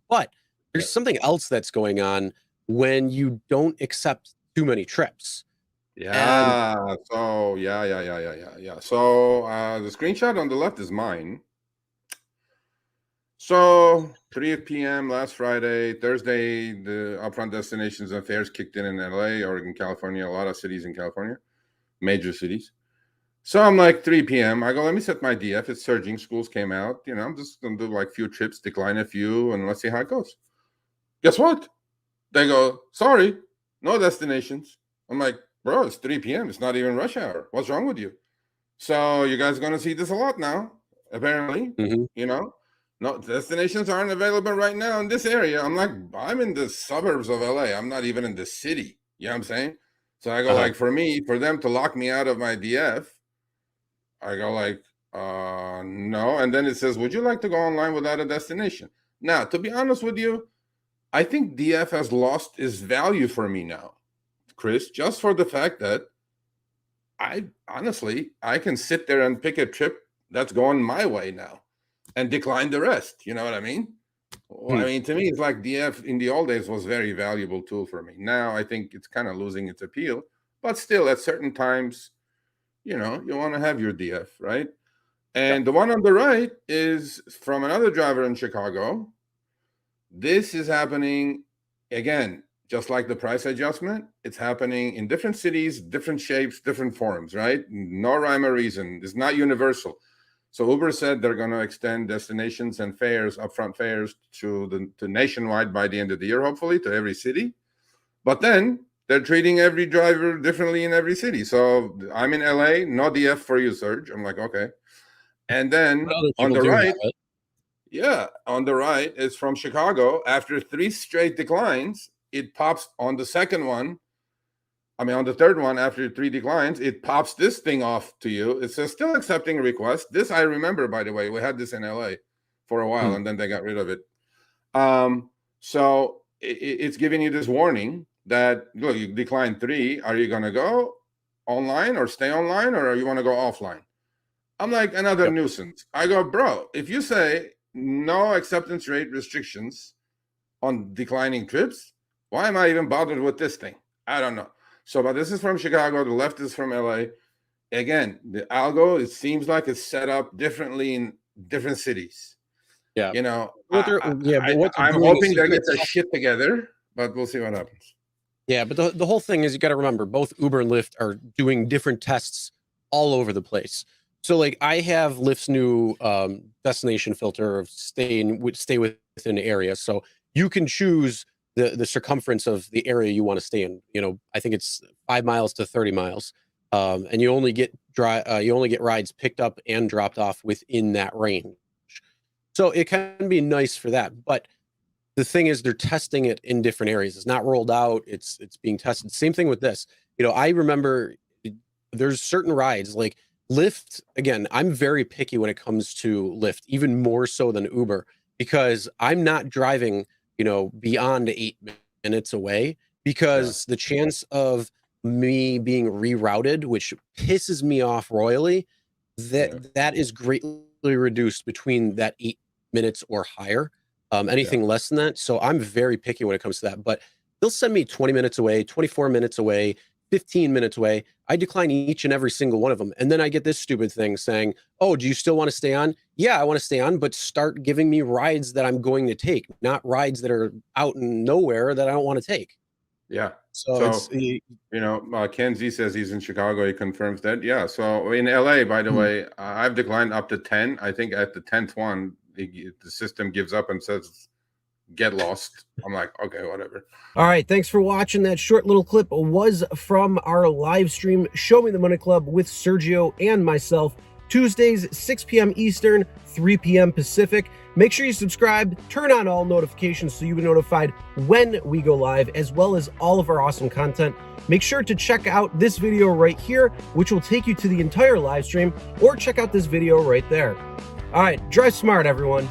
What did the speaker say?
But Yeah. there's something else that's going on when you don't accept too many trips. And Yeah. So yeah. So the screenshot on the left is mine. So 3 p.m. last Friday, Thursday, the upfront destinations and fares kicked in LA, Oregon, California, a lot of cities in California, major cities. So I'm like 3 p.m. I go, let me set my DF. It's surging. Schools came out. I'm just gonna do like few trips, decline a few, and let's see how it goes. Guess what? They go, sorry, no destinations. I'm like, bro, it's 3 p.m. It's not even rush hour. What's wrong with you? So you guys are gonna see this a lot now, apparently. Mhm. No destinations aren't available right now in this area. I'm like, I'm in the suburbs of LA. I'm not even in the city. You know what I'm saying? So I go Uh-huh. like, for them to lock me out of my DF, I go like, no. And then it says, would you like to go online without a destination? Now, to be honest with you, I think DF has lost its value for me now, Chris, just for the fact that I can sit there and pick a trip that's going my way now and decline the rest. You know what I mean? Well, I Hmm. mean, to me, it's like DF in the old days was a very valuable tool for me. Now I think it's kind of losing its appeal, but still at certain times, you want to have your DF, right? Yep. And the one on the right is from another driver in Chicago. This is happening again, just like the price adjustment. It's happening in different cities, different shapes, different forms, right? No rhyme or reason. It's not universal. So Uber said they're going to extend destinations and fares, upfront fares, to nationwide by the end of the year, hopefully, to every city. But then they're treating every driver differently in every city. So I'm in LA, no DF for you, Serge. I'm like, okay. And But then other on people the do have right, it. yeah, on the right is from Chicago. After 3 straight declines, it pops on the second one. I mean, on the third one, after 3 declines, it pops this thing off to you. It says still accepting requests. This I remember, by the way. We had this in LA for a while, Hmm. and then they got rid of it. So it's giving you this warning that, look, you declined 3. Are you going to go online or stay online, or you want to go offline? I'm like, another Yep. nuisance. I go, bro, if you say no acceptance rate restrictions on declining trips, why am I even bothered with this thing? I don't know. So, but this is from Chicago. The left is from LA. Again, the algo, it seems like it's set up differently in different cities. Yeah. What they're I, yeah, but what they're I'm doing is hoping you they can get their test. shit together, but we'll see what happens. Yeah, but the whole thing is you got to remember both Uber and Lyft are doing different tests all over the place. So like I have Lyft's new destination filter of stay within an area. So you can choose the circumference of the area you want to stay in. I think it's 5 miles to 30 miles. And you only get rides picked up and dropped off within that range. So it can be nice for that, but the thing is they're testing it in different areas. It's not rolled out. It's being tested. Same thing with this. I remember there's certain rides like Lyft. Again, I'm very picky when it comes to Lyft, even more so than Uber, because I'm not driving, beyond 8 minutes away Yeah. because the chance of me being rerouted, which pisses me off royally, Yeah. that is greatly reduced between that 8 minutes or higher. Yeah. Anything less than that. So I'm very picky when it comes to that. But they'll send me 20 minutes away, 24 minutes away, 15 minutes away. I decline each and every single one of them. And then I get this stupid thing saying, oh, do you still want to stay on? Yeah, I want to stay on, but start giving me rides that I'm going to take, not rides that are out in nowhere that I don't want to take. Yeah. So So, Ken Z says he's in Chicago. He confirms that. Yeah. So in LA, by the way, I've declined up to 10. I think at the 10th one, the system gives up and says, get lost. I'm like, okay, whatever. All right, thanks for watching. That short little clip was from our live stream, Show Me the Money Club with Sergio and myself, Tuesdays, 6 p.m. Eastern, 3 p.m. Pacific. Make sure you subscribe, turn on all notifications so you'll be notified when we go live, as well as all of our awesome content. Make sure to check out this video right here, which will take you to the entire live stream, or check out this video right there. All right, drive smart, everyone.